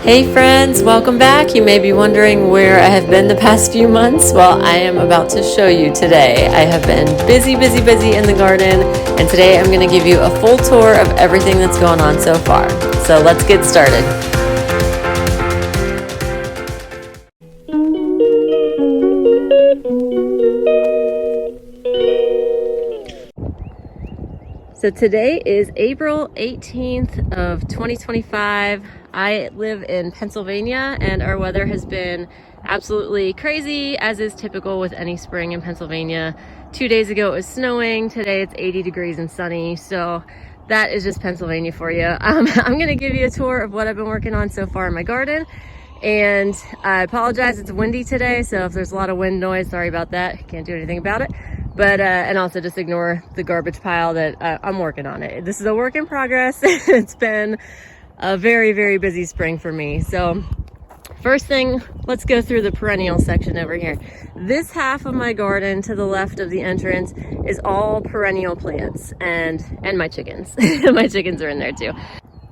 Hey friends, welcome back. You may be wondering where I have been the past few months. Well, I am about to show you today. I have been busy in the garden, and today I'm going to give you a full tour of everything that's going on so far. So let's get started. So today is April 18th of 2025. I live in Pennsylvania and our weather has been absolutely crazy, as is typical with any spring in Pennsylvania. 2 days ago it was snowing, today it's 80 degrees and sunny, so that is just Pennsylvania for you. I'm gonna give you a tour of what I've been working on so far in my garden. And I apologize, it's windy today, so if there's a lot of wind noise, sorry about that. Can't do anything about it. But and also just ignore the garbage pile that I'm working on it. This is a work in progress. It's been a very busy spring for me. So first thing, let's go through the perennial section over here. This half of my garden to the left of the entrance is all perennial plants and my chickens. My chickens are in there too.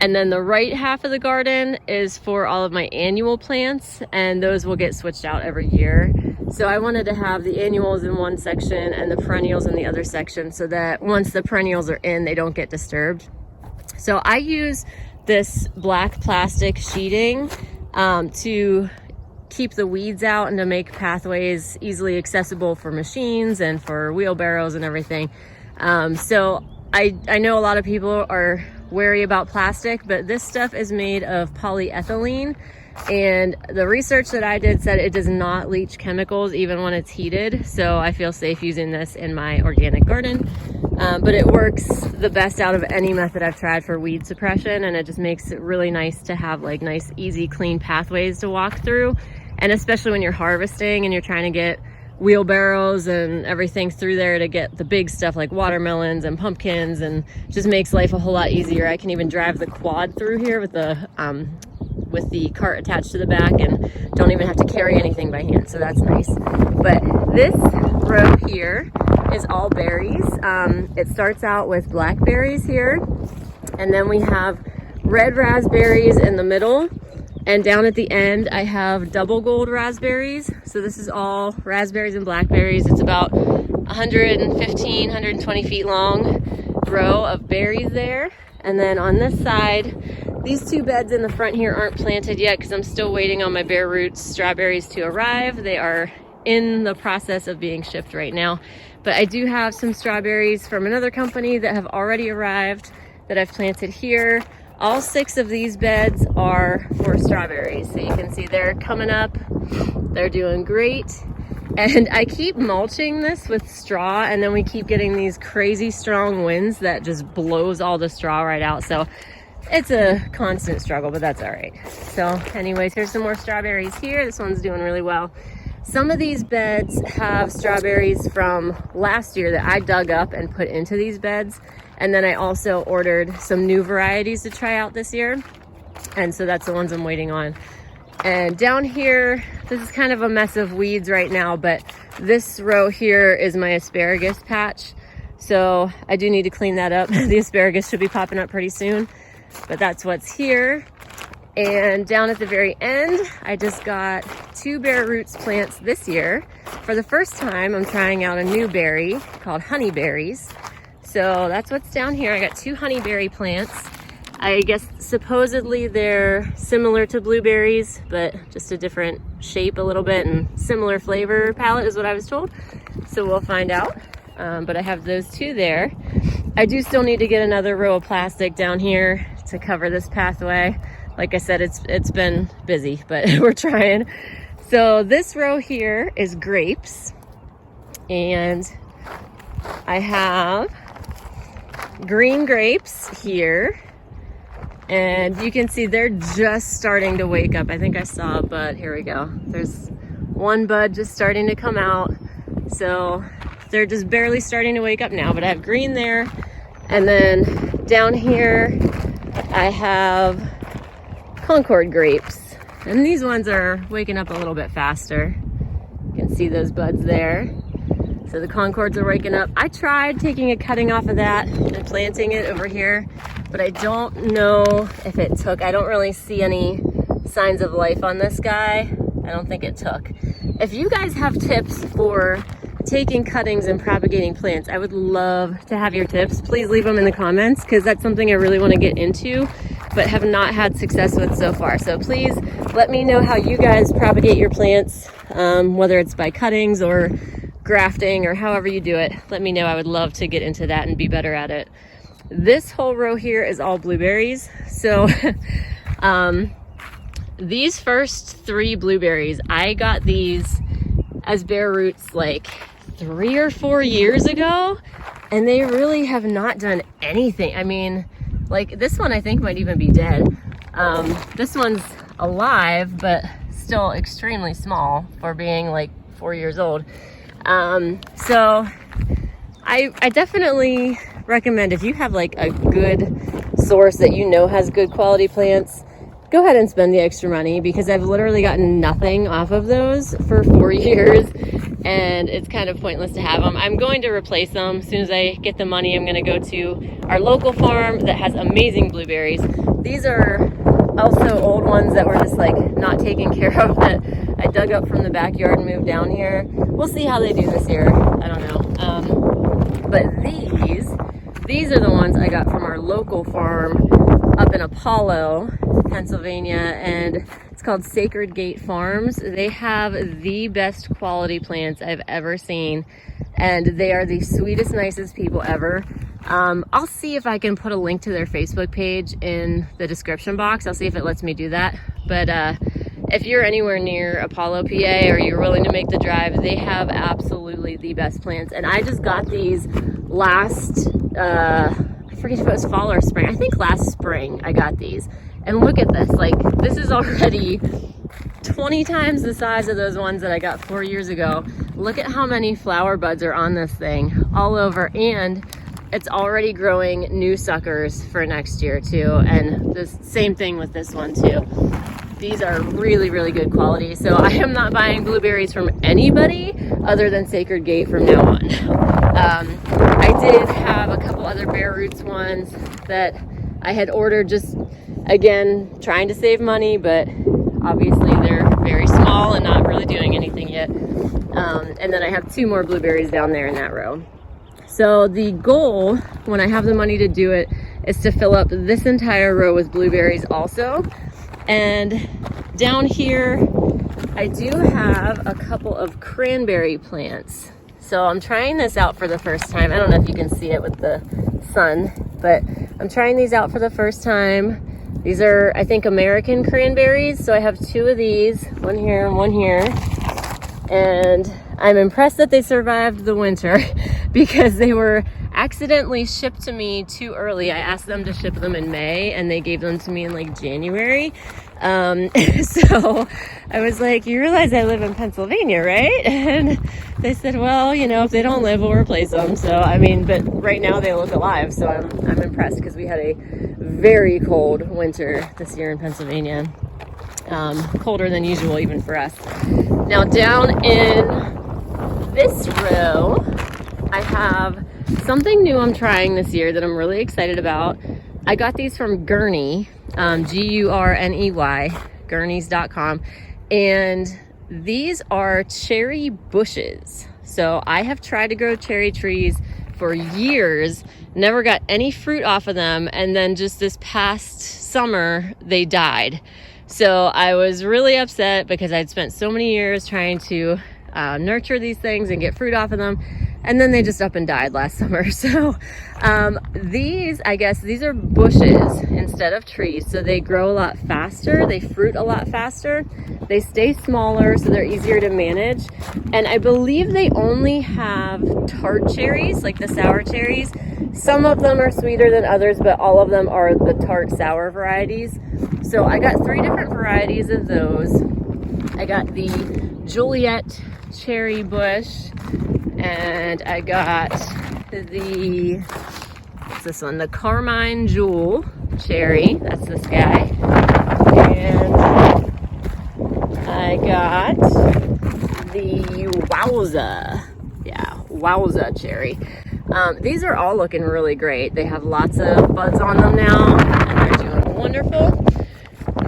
And then the right half of the garden is for all of my annual plants, and those will get switched out every year. So I wanted to have the annuals in one section and the perennials in the other section so that once the perennials are in, they don't get disturbed. So I use this black plastic sheeting to keep the weeds out and to make pathways easily accessible for machines and for wheelbarrows and everything. So I know a lot of people are wary about plastic, but this stuff is made of polyethylene, and the research that I did said it does not leach chemicals even when it's heated, so I feel safe using this in my organic garden. But it works the best out of any method I've tried for weed suppression, and it just makes it really nice to have like nice, easy, clean pathways to walk through. And especially when you're harvesting and you're trying to get wheelbarrows and everything through there to get the big stuff like watermelons and pumpkins, and just makes life a whole lot easier. I can even drive the quad through here with the cart attached to the back and don't even have to carry anything by hand, so that's nice. But this row here is all berries. It starts out with blackberries here, and then we have red raspberries in the middle, and down at the end I have double gold raspberries. So this is all raspberries and blackberries. It's about 115, 120 feet long row of berries there. And then on this side, these two beds in the front here aren't planted yet because I'm still waiting on my bare roots strawberries to arrive. They are in the process of being shipped right now. But I do have some strawberries from another company that have already arrived that I've planted here. All 6 of these beds are for strawberries. So you can see they're coming up. They're doing great. And I keep mulching this with straw, and then we keep getting these crazy strong winds that just blows all the straw right out. So it's a constant struggle, but that's all right. So anyways, here's some more strawberries here. This one's doing really well. Some of these beds have strawberries from last year that I dug up and put into these beds. And then I also ordered some new varieties to try out this year. And so that's the ones I'm waiting on. And down here, this is kind of a mess of weeds right now, but this row here is my asparagus patch. So I do need to clean that up. The asparagus should be popping up pretty soon, but that's what's here. And down at the very end, I just got 2 bare roots plants this year. For the first time, I'm trying out a new berry called honeyberries. So that's what's down here. I got 2 honeyberry plants. I guess supposedly they're similar to blueberries, but just a different shape a little bit and similar flavor palette is what I was told. So we'll find out. But I have those 2 there. I do still need to get another row of plastic down here to cover this pathway. Like I said, it's been busy, but we're trying. So this row here is grapes, and I have green grapes here, and you can see they're just starting to wake up. I think I saw a bud. Here we go. There's one bud just starting to come out. So they're just barely starting to wake up now, but I have green there. And then down here, I have Concord grapes. And these ones are waking up a little bit faster. You can see those buds there. So the Concords are waking up. I tried taking a cutting off of that and planting it over here, but I don't know if it took. I don't really see any signs of life on this guy. I don't think it took. If you guys have tips for taking cuttings and propagating plants, I would love to have your tips. Please leave them in the comments, because that's something I really want to get into but have not had success with so far. So please let me know how you guys propagate your plants, whether it's by cuttings or grafting or however you do it. Let me know. I would love to get into that and be better at it. This whole row here is all blueberries. So these first 3 blueberries, I got these as bare roots like 3 or 4 years ago, and they really have not done anything. I mean, like this one I think might even be dead. This one's alive, but still extremely small for being like 4 years old. So I definitely recommend, if you have like a good source that you know has good quality plants, go ahead and spend the extra money, because I've literally gotten nothing off of those for 4 years, and it's kind of pointless to have them. I'm going to replace them as soon as I get the money. I'm going to go to our local farm that has amazing blueberries. These are also old ones that were just like not taken care of, that I dug up from the backyard and moved down here. We'll see how they do this year. I don't know. But these are the ones I got from our local farm up in Apollo, Pennsylvania, and it's called Sacred Gate Farms. They have the best quality plants I've ever seen, and they are the sweetest, nicest people ever. I'll see if I can put a link to their Facebook page in the description box. I'll see if it lets me do that. But if you're anywhere near Apollo, PA, or you're willing to make the drive, they have absolutely the best plants. And I just got these last, I forget if it was fall or spring. I think last spring I got these. And look at this, like this is already 20 times the size of those ones that I got 4 years ago. Look at how many flower buds are on this thing all over, and it's already growing new suckers for next year too. And the same thing with this one too. These are really, really good quality. So I am not buying blueberries from anybody other than Sacred Gate from now on. I did have a couple other bare roots ones that I had ordered, just again trying to save money, but obviously they're very small and not really doing anything yet. And then I have 2 more blueberries down there in that row. So the goal, when I have the money to do it, is to fill up this entire row with blueberries also. And down here I do have a couple of cranberry plants. So I'm trying this out for the first time. I don't know if you can see it with the sun, but I'm trying these out for the first time. These are, I think, American cranberries. So I have 2 of these, one here and one here. And I'm impressed that they survived the winter because they were accidentally shipped to me too early. I asked them to ship them in May and they gave them to me in like January. So I was like, you realize I live in Pennsylvania, right? And they said, well, you know, if they don't live, we'll replace them. So, I mean, but right now they look alive. So I'm impressed, because we had a very cold winter this year in Pennsylvania. Colder than usual, even for us. Now down in this row, I have something new I'm trying this year that I'm really excited about. I got these from Gurney, Gurney, Gurneys.com, and these are cherry bushes. So I have tried to grow cherry trees for years, never got any fruit off of them, and then just this past summer they died. So I was really upset because I'd spent so many years trying to nurture these things and get fruit off of them, and then they just up and died last summer. So these, I guess, these are bushes instead of trees. So they grow a lot faster, they fruit a lot faster, they stay smaller, so they're easier to manage. And I believe they only have tart cherries, like the sour cherries. Some of them are sweeter than others, but all of them are the tart sour varieties. So I got 3 different varieties of those. I got the Juliet cherry bush, and I got the, what's this one? The Carmine Jewel cherry. That's this guy. And I got the Wowza. Yeah, Wowza cherry. These are all looking really great. They have lots of buds on them now, and they're doing wonderful.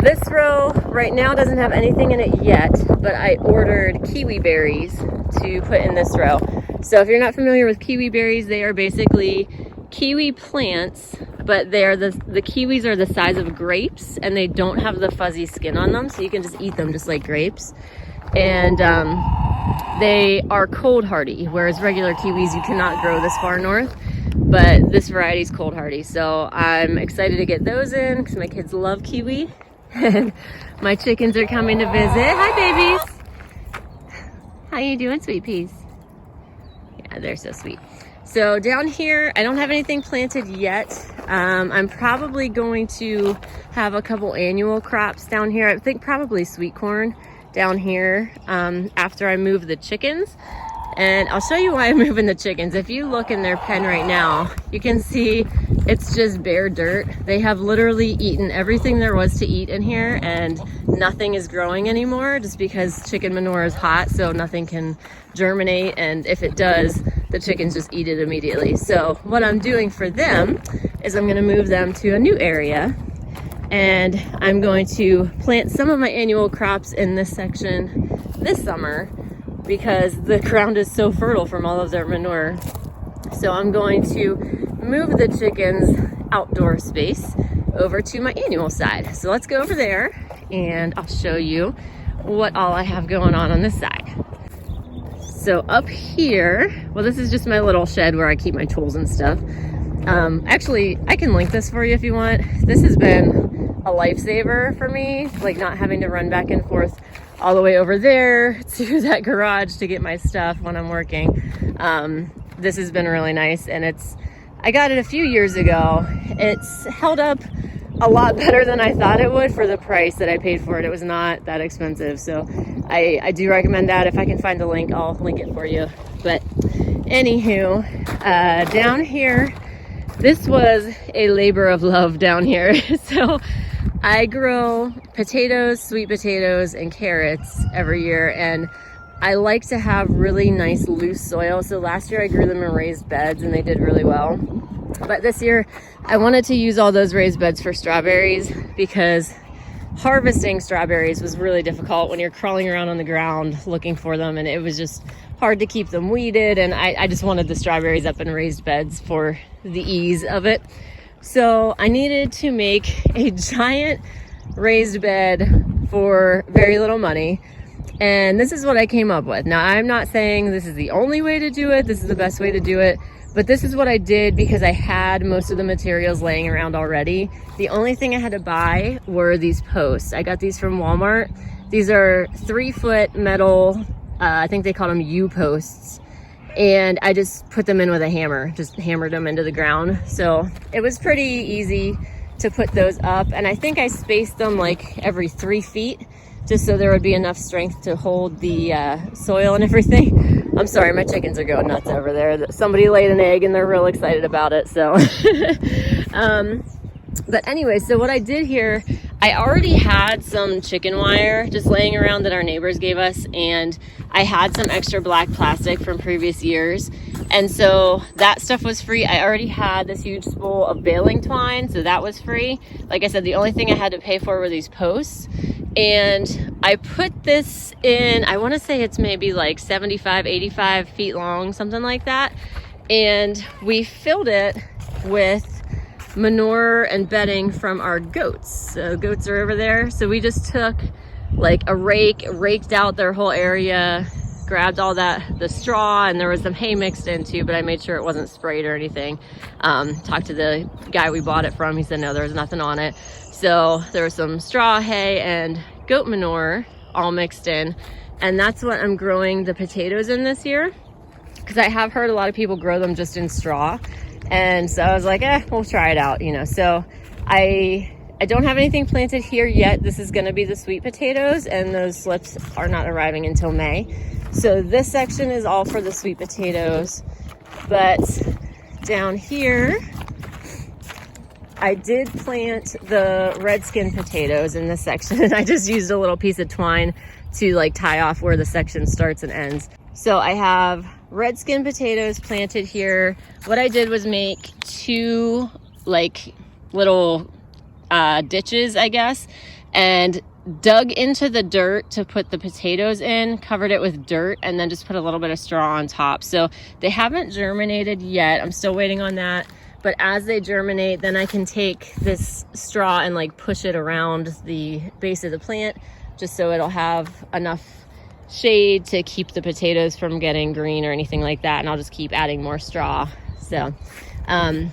this row right now doesn't have anything in it yet, but I ordered kiwi berries to put in this row. So if you're not familiar with kiwi berries, they are basically kiwi plants, but they're the kiwis are the size of grapes and they don't have the fuzzy skin on them, so you can just eat them just like grapes. And they are cold hardy, whereas regular kiwis you cannot grow this far north, but this variety is cold hardy. So I'm excited to get those in because my kids love kiwi. And my chickens are coming to visit. Hi babies. How you doing, sweet peas? Yeah, they're so sweet. So down here, I don't have anything planted yet. I'm probably going to have a couple annual crops down here. I think probably sweet corn down here after I move the chickens. And I'll show you why I'm moving the chickens. If you look in their pen right now, you can see it's just bare dirt. They have literally eaten everything there was to eat in here and nothing is growing anymore just because chicken manure is hot, so nothing can germinate, and if it does, the chickens just eat it immediately. So what I'm doing for them is I'm gonna move them to a new area, and I'm going to plant some of my annual crops in this section this summer because the ground is so fertile from all of their manure. So I'm going to move the chickens' outdoor space over to my annual side. So let's go over there and I'll show you what all I have going on this side. So up here, well, this is just my little shed where I keep my tools and stuff. Actually, I can link this for you if you want. This has been a lifesaver for me, like not having to run back and forth all the way over there to that garage to get my stuff when I'm working. This has been really nice, and I got it a few years ago. It's held up a lot better than I thought it would for the price that I paid for it. It was not that expensive, so I do recommend that. If I can find the link, I'll link it for you. But anywho, down here, this was a labor of love down here. So I grow potatoes, sweet potatoes, and carrots every year, and I like to have really nice loose soil. So last year I grew them in raised beds and they did really well. But this year I wanted to use all those raised beds for strawberries because harvesting strawberries was really difficult when you're crawling around on the ground looking for them, and it was just hard to keep them weeded, and I just wanted the strawberries up in raised beds for the ease of it. So I needed to make a giant raised bed for very little money. And this is what I came up with. Now, I'm not saying this is the only way to do it, this is the best way to do it, but this is what I did because I had most of the materials laying around already. The only thing I had to buy were these posts. I got these from Walmart. These are 3-foot metal, I think they call them U-posts. And I just put them in with a hammer, just hammered them into the ground. So it was pretty easy to put those up. And I think I spaced them like every 3 feet, just so there would be enough strength to hold the soil and everything. I'm sorry, my chickens are going nuts over there. Somebody laid an egg and they're real excited about it, so. But anyway, so what I did here, I already had some chicken wire just laying around that our neighbors gave us, and I had some extra black plastic from previous years. And so that stuff was free. I already had this huge spool of baling twine, so that was free. Like I said, the only thing I had to pay for were these posts. And I put this in, I want to say it's maybe like 75, 85 feet long, something like that. And we filled it with manure and bedding from our goats. So goats are over there. So we just took like a rake, raked out their whole area, grabbed all the straw, and there was some hay mixed in too, but I made sure it wasn't sprayed or anything. Talked to the guy we bought it from. He said, no, there was nothing on it. So there was some straw, hay, and goat manure all mixed in. And that's what I'm growing the potatoes in this year, because I have heard a lot of people grow them just in straw. And so I was like, we'll try it out, you know. So I don't have anything planted here yet. This is going to be the sweet potatoes, and those slips are not arriving until May. So this section is all for the sweet potatoes. But down here, I did plant the red skin potatoes in this section, and I just used a little piece of twine to like tie off where the section starts and ends. So I have red skin potatoes planted here. What I did was make 2 like little ditches, I guess, and dug into the dirt to put the potatoes in, covered it with dirt, and then just put a little bit of straw on top. So they haven't germinated yet. I'm still waiting on that. But as they germinate, then I can take this straw and like push it around the base of the plant, just so it'll have enough shade to keep the potatoes from getting green or anything like that. And I'll just keep adding more straw. So I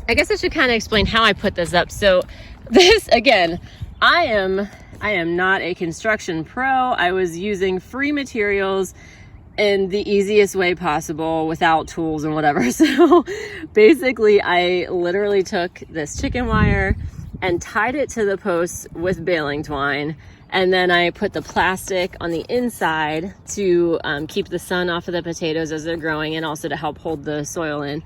guess I should kind of explain how I put this up. So this, again, I am not a construction pro. I was using free materials in the easiest way possible without tools and whatever. So basically I literally took this chicken wire and tied it to the posts with baling twine. And then I put the plastic on the inside to keep the sun off of the potatoes as they're growing, and also to help hold the soil in.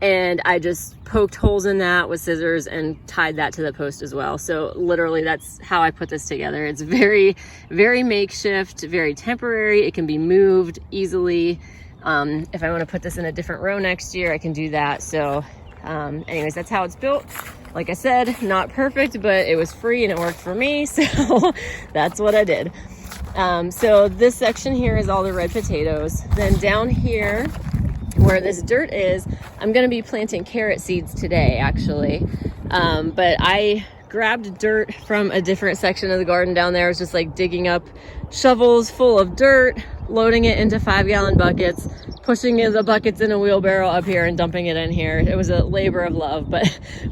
And I just poked holes in that with scissors and tied that to the post as well. So literally that's how I put this together. It's very, very makeshift, very temporary. It can be moved easily. If I want to put this in a different row next year, I can do that. So anyways, that's how it's built. Like I said, not perfect, but it was free and it worked for me. So that's what I did. So this section here is all the red potatoes. Then down here, where this dirt is, I'm going to be planting carrot seeds today, actually. But I grabbed dirt from a different section of the garden down there. I was just like digging up shovels full of dirt, loading it into 5-gallon buckets, pushing the buckets in a wheelbarrow up here and dumping it in here. It was a labor of love, but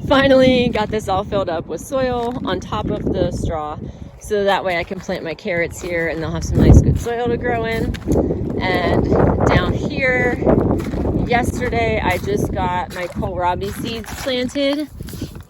finally got this all filled up with soil on top of the straw. So that way I can plant my carrots here and they'll have some nice good soil to grow in. And down here, yesterday I just got my kohlrabi seeds planted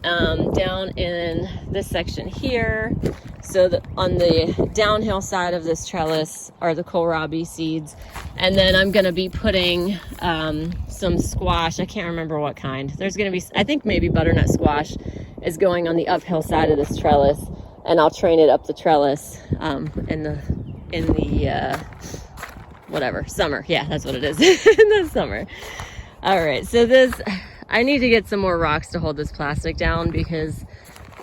down in this section here. So on the downhill side of this trellis are the kohlrabi seeds. And then I'm gonna be putting some squash. I can't remember what kind. There's gonna be, I think maybe butternut squash is going on the uphill side of this trellis. And I'll train it up the trellis in the whatever, summer. Yeah, that's what it is, in the summer. All right, so this, I need to get some more rocks to hold this plastic down, because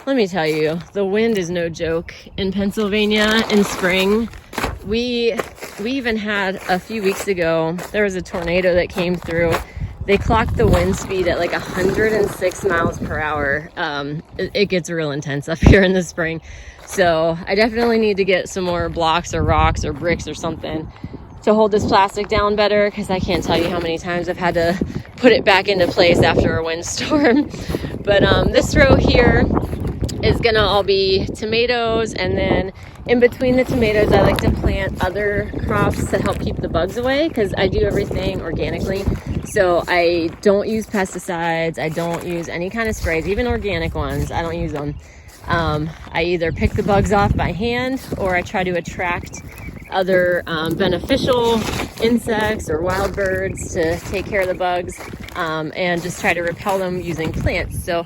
let me tell you, the wind is no joke in Pennsylvania in spring. We even had a few weeks ago, there was a tornado that came through. They clocked the wind speed at like 106 miles per hour. It gets real intense up here in the spring. So I definitely need to get some more blocks or rocks or bricks or something to hold this plastic down better, because I can't tell you how many times I've had to put it back into place after a windstorm. But this row here is gonna all be tomatoes, and then in between the tomatoes I like to plant other crops to help keep the bugs away, because I do everything organically. So I don't use pesticides, I don't use any kind of sprays, even organic ones, I don't use them. I either pick the bugs off by hand, or I try to attract other beneficial insects or wild birds to take care of the bugs, and just try to repel them using plants. So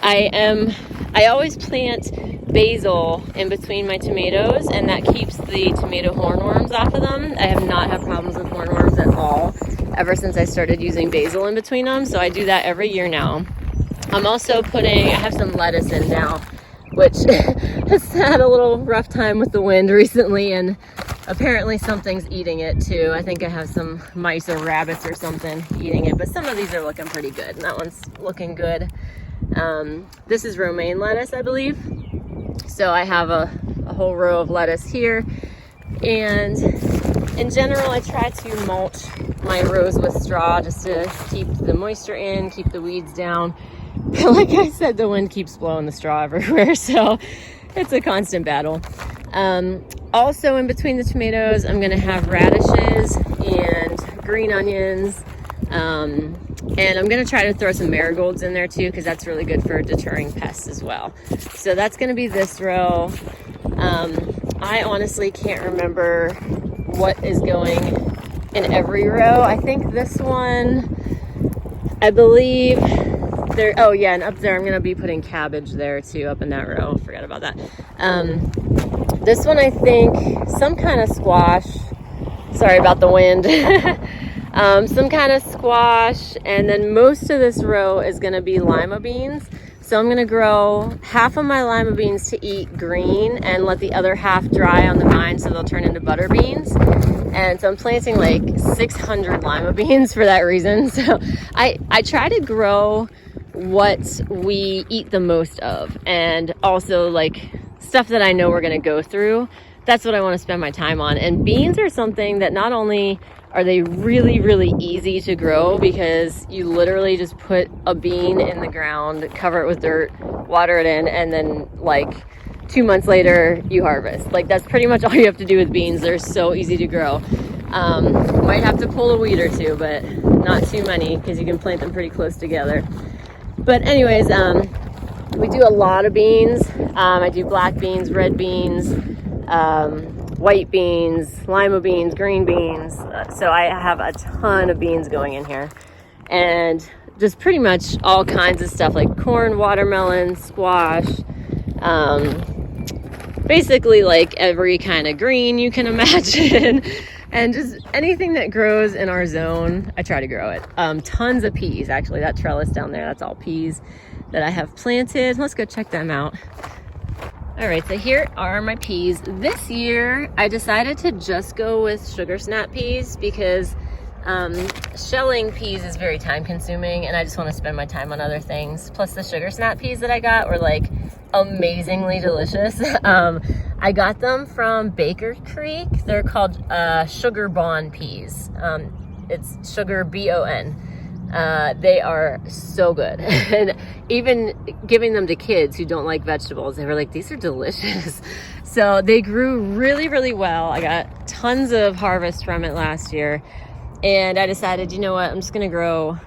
I always plant basil in between my tomatoes, and that keeps the tomato hornworms off of them. I have not had problems with hornworms at all ever since I started using basil in between them. So I do that every year now. I'm also I have some lettuce in now, which has had a little rough time with the wind recently, and apparently something's eating it too. I think I have some mice or rabbits or something eating it, but some of these are looking pretty good, and that one's looking good. This is romaine lettuce, I believe. So I have a whole row of lettuce here, and in general I try to mulch my rows with straw just to keep the moisture in, keep the weeds down. But like I said, the wind keeps blowing the straw everywhere, so it's a constant battle. Also in between the tomatoes, I'm gonna have radishes and green onions, and I'm gonna try to throw some marigolds in there too, because that's really good for deterring pests as well. So that's gonna be this row. I honestly can't remember what is going in every row. I think this one, I believe there, oh yeah, and up there I'm gonna be putting cabbage there too, up in that row. Forgot about that. This one I think some kind of squash. Sorry about the wind. Some kind of squash, and then most of this row is gonna be lima beans. So I'm gonna grow half of my lima beans to eat green and let the other half dry on the vine so they'll turn into butter beans. And so I'm planting like 600 lima beans for that reason. So I try to grow what we eat the most of, and also like stuff that I know we're gonna go through. That's what I want to spend my time on. And beans are something that not only are they really, really easy to grow, because you literally just put a bean in the ground, cover it with dirt, water it in, and then like 2 months later you harvest. Like that's pretty much all you have to do with beans. They're so easy to grow. Might have to pull a weed or two, but not too many, because you can plant them pretty close together. But anyways, we do a lot of beans. I do black beans, red beans, white beans, lima beans, green beans. So I have a ton of beans going in here, and just pretty much all kinds of stuff like corn, watermelon, squash, basically like every kind of green you can imagine. And just anything that grows in our zone, I try to grow it. Tons of peas, actually. That trellis down there, that's all peas that I have planted. Let's go check them out. All right, so here are my peas. This year, I decided to just go with sugar snap peas because shelling peas is very time consuming, and I just want to spend my time on other things. Plus the sugar snap peas that I got were like amazingly delicious. I got them from Baker Creek. They're called sugar bon peas. It's sugar B-O-N. They are so good. And even giving them to kids who don't like vegetables, they were like, these are delicious. So they grew really, really well. I got tons of harvest from it last year. And I decided, you know what, I'm just gonna grow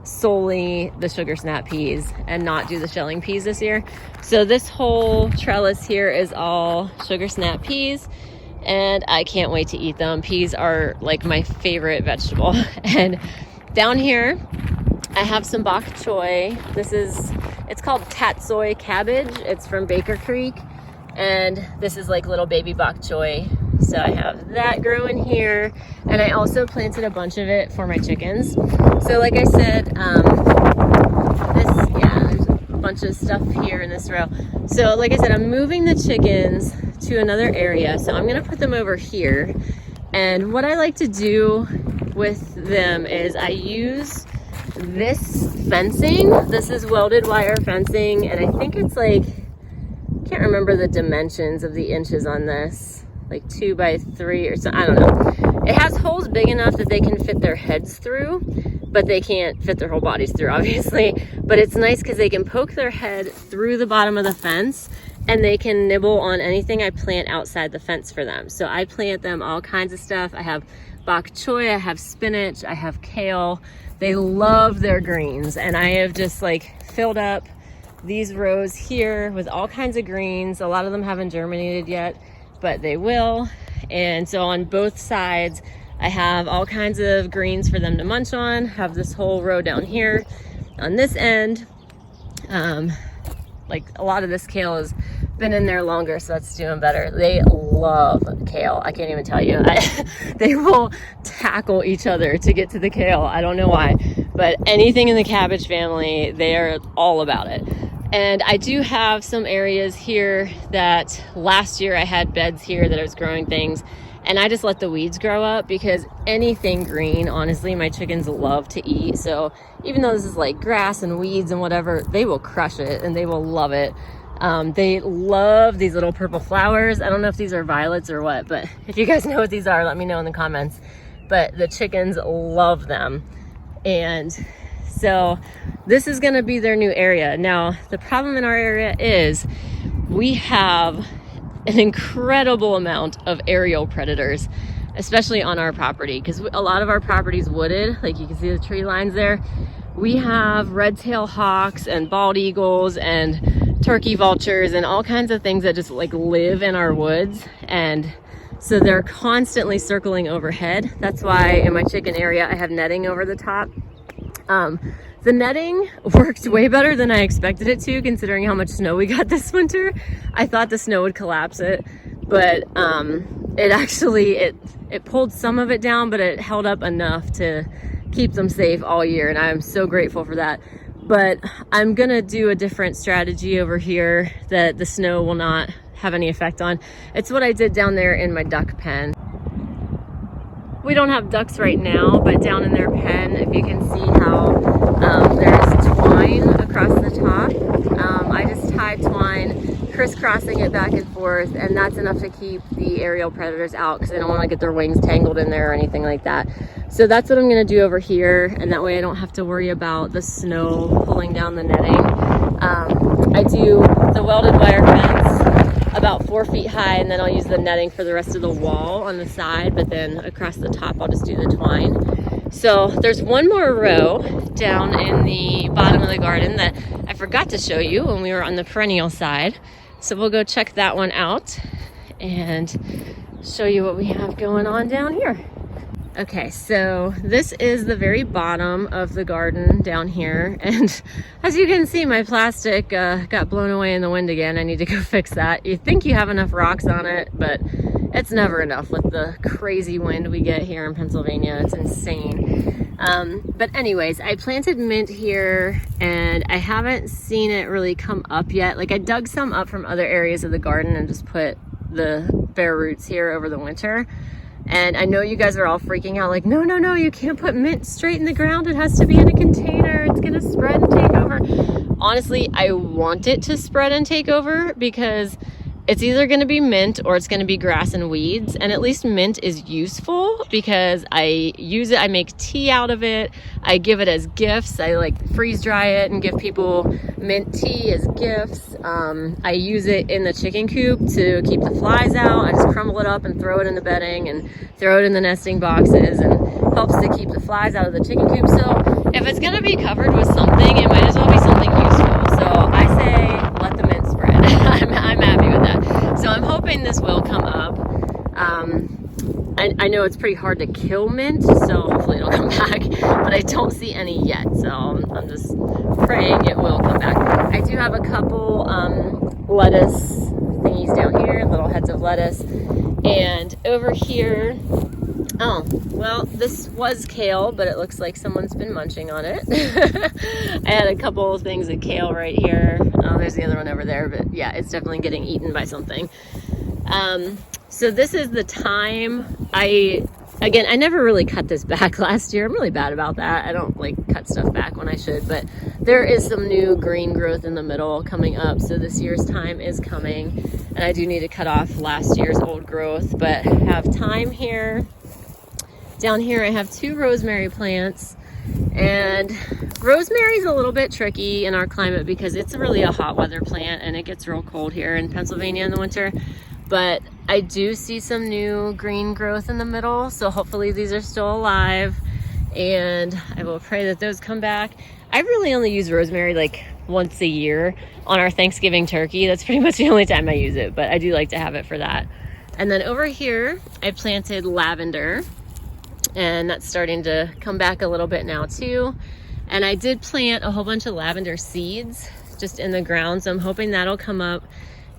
solely the sugar snap peas and not do the shelling peas this year. So this whole trellis here is all sugar snap peas, and I can't wait to eat them. Peas are like my favorite vegetable. And down here I have some bok choy. It's called tatsoi cabbage. It's from Baker Creek, and this is like little baby bok choy. So I have that growing here, and I also planted a bunch of it for my chickens. So like I said, there's a bunch of stuff here in this row. So like I said, I'm moving the chickens to another area. So I'm gonna put them over here. And what I like to do with them is I use this fencing. This is welded wire fencing, and I think it's like, can't remember the dimensions of the inches on this. Like 2 by 3 or so, I don't know. It has holes big enough that they can fit their heads through, but they can't fit their whole bodies through, obviously. But it's nice because they can poke their head through the bottom of the fence, and they can nibble on anything I plant outside the fence for them. So I plant them all kinds of stuff. I have bok choy, I have spinach, I have kale. They love their greens, and I have just like filled up these rows here with all kinds of greens. A lot of them haven't germinated yet, but they will. And so on both sides, I have all kinds of greens for them to munch on. Have this whole row down here. On this end, like a lot of this kale has been in there longer, so that's doing better. They love kale. I can't even tell you. They will tackle each other to get to the kale. I don't know why, but anything in the cabbage family, they are all about it. And I do have some areas here that last year I had beds here that I was growing things, and I just let the weeds grow up, because anything green, honestly, my chickens love to eat. So even though this is like grass and weeds and whatever, they will crush it and they will love it. They love these little purple flowers. I don't know if these are violets or what, but if you guys know what these are, let me know in the comments. But the chickens love them. And so this is gonna be their new area. Now, the problem in our area is we have an incredible amount of aerial predators, especially on our property, because a lot of our property is wooded. Like you can see the tree lines there. We have red-tailed hawks and bald eagles and turkey vultures and all kinds of things that just like live in our woods. And so they're constantly circling overhead. That's why in my chicken area, I have netting over the top. The netting worked way better than I expected it to, considering how much snow we got this winter. I thought the snow would collapse it, but it actually, it pulled some of it down, but it held up enough to keep them safe all year, and I'm so grateful for that. but I'm gonna do a different strategy over here that the snow will not have any effect on. It's what I did down there in my duck pen. We don't have ducks right now, but down in their pen, if you can see how there's twine across the top. I just tied twine, crisscrossing it back and forth, and that's enough to keep the aerial predators out because I don't want to get their wings tangled in there or anything like that. So that's what I'm going to do over here, and that way I don't have to worry about the snow pulling down the netting. I do the welded wire fence about 4 feet high, and then I'll use the netting for the rest of the wall on the side, but then across the top I'll just do the twine. So there's one more row down in the bottom of the garden that I forgot to show you when we were on the perennial side. So we'll go check that one out and show you what we have going on down here. Okay, so this is the very bottom of the garden down here, and as you can see, my plastic got blown away in the wind again. I need to go fix that. You think you have enough rocks on it, but it's never enough with the crazy wind we get here in Pennsylvania. It's insane. But anyways, I planted mint here, and I haven't seen it really come up yet. Like, I dug some up from other areas of the garden and just put the bare roots here over the winter. And I know you guys are all freaking out like, no, you can't put mint straight in the ground. It has to be in a container. It's gonna spread and take over. Honestly, I want it to spread and take over because it's either gonna be mint or it's gonna be grass and weeds. And at least mint is useful because I use it, I make tea out of it. I give it as gifts. I like freeze dry it and give people mint tea as gifts. I use it in the chicken coop to keep the flies out. I just crumble it up and throw it in the bedding and throw it in the nesting boxes, and helps to keep the flies out of the chicken coop. So if it's gonna be covered with something, it might as well be something useful. So I say let the mint spread. I'm happy with that. So I'm hoping this will come up. I know it's pretty hard to kill mint, so hopefully it'll come back, but I don't see any yet, so I'm just praying it will come back. I do have a couple lettuce thingies down here, little heads of lettuce, and over here, oh, well, this was kale, but it looks like someone's been munching on it. I had a couple of things of kale right here. Oh, there's the other one over there, but yeah, it's definitely getting eaten by something. So this is the time I never really cut this back last year. I'm really bad about that. I don't like cut stuff back when I should, but there is some new green growth in the middle coming up. So this year's time is coming, and I do need to cut off last year's old growth, but I have time here. Down here I have 2 rosemary plants, and rosemary's a little bit tricky in our climate because it's really a hot weather plant and it gets real cold here in Pennsylvania in the winter. But I do see some new green growth in the middle, so hopefully these are still alive, and I will pray that those come back. I really only use rosemary like once a year on our Thanksgiving turkey. That's pretty much the only time I use it, but I do like to have it for that. And then over here I planted lavender, and that's starting to come back a little bit now too. And I did plant a whole bunch of lavender seeds just in the ground, so I'm hoping that'll come up.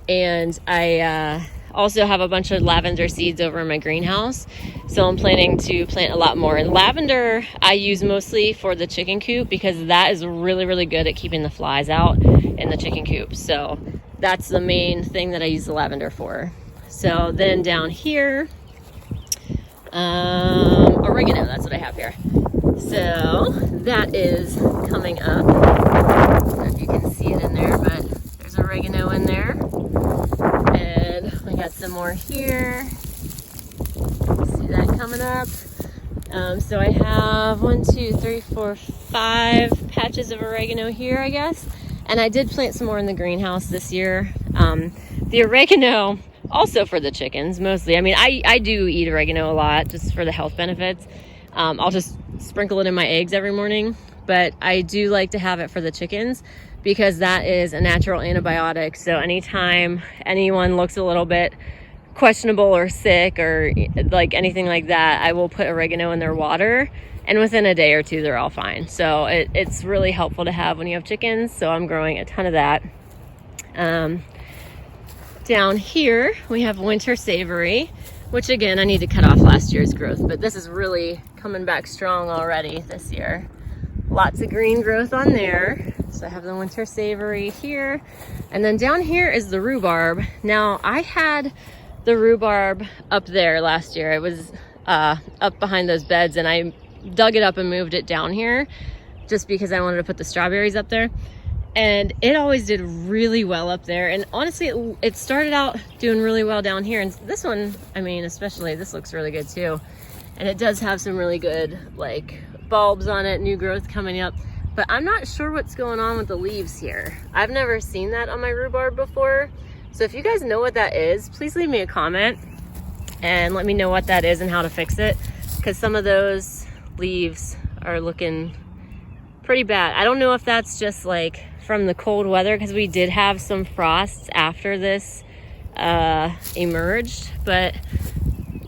And I also have a bunch of lavender seeds over in my greenhouse, so I'm planning to plant a lot more. And lavender I use mostly for the chicken coop because that is really, really good at keeping the flies out in the chicken coop. So that's the main thing that I use the lavender for. So then down here, oregano, that's what I have here. So that is coming up. I don't know if you can see it in there, but there's oregano in there. And we got some more here. See that coming up. So I have 1, 2, 3, 4, 5 patches of oregano here, I guess. And I did plant some more in the greenhouse this year. The oregano, also for the chickens mostly. I mean, I do eat oregano a lot just for the health benefits. I'll just sprinkle it in my eggs every morning, but I do like to have it for the chickens because that is a natural antibiotic. So anytime anyone looks a little bit questionable or sick or like anything like that, I will put oregano in their water, and within a day or 2 they're all fine. So it's really helpful to have when you have chickens, so I'm growing a ton of that. Down here we have winter savory, which again I need to cut off last year's growth, but this is really coming back strong already this year. Lots of green growth on there. So I have the winter savory here. And then down here is the rhubarb. Now I had the rhubarb up there last year. It was up behind those beds, and I dug it up and moved it down here just because I wanted to put the strawberries up there. And it always did really well up there. And honestly, it started out doing really well down here. And this one, I mean, especially this looks really good too. And it does have some really good like bulbs on it, new growth coming up. But I'm not sure what's going on with the leaves here. I've never seen that on my rhubarb before. So if you guys know what that is, please leave me a comment and let me know what that is and how to fix it. Because some of those leaves are looking pretty bad. I don't know if that's just like from the cold weather, because we did have some frosts after this emerged. But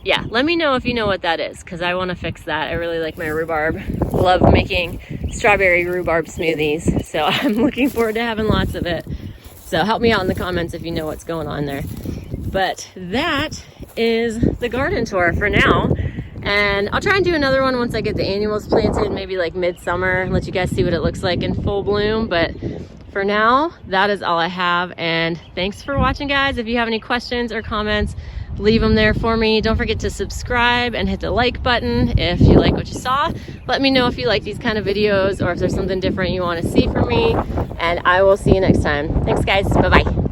yeah, let me know if you know what that is, because I want to fix that. I really like my rhubarb. Love making strawberry rhubarb smoothies. So I'm looking forward to having lots of it. So help me out in the comments if you know what's going on there. But that is the garden tour for now. And I'll try and do another one once I get the annuals planted, maybe like midsummer, let you guys see what it looks like in full bloom. But for now, that is all I have. And thanks for watching, guys. If you have any questions or comments, leave them there for me. Don't forget to subscribe and hit the like button if you like what you saw. Let me know if you like these kind of videos or if there's something different you want to see from me. And I will see you next time. Thanks, guys. Bye-bye.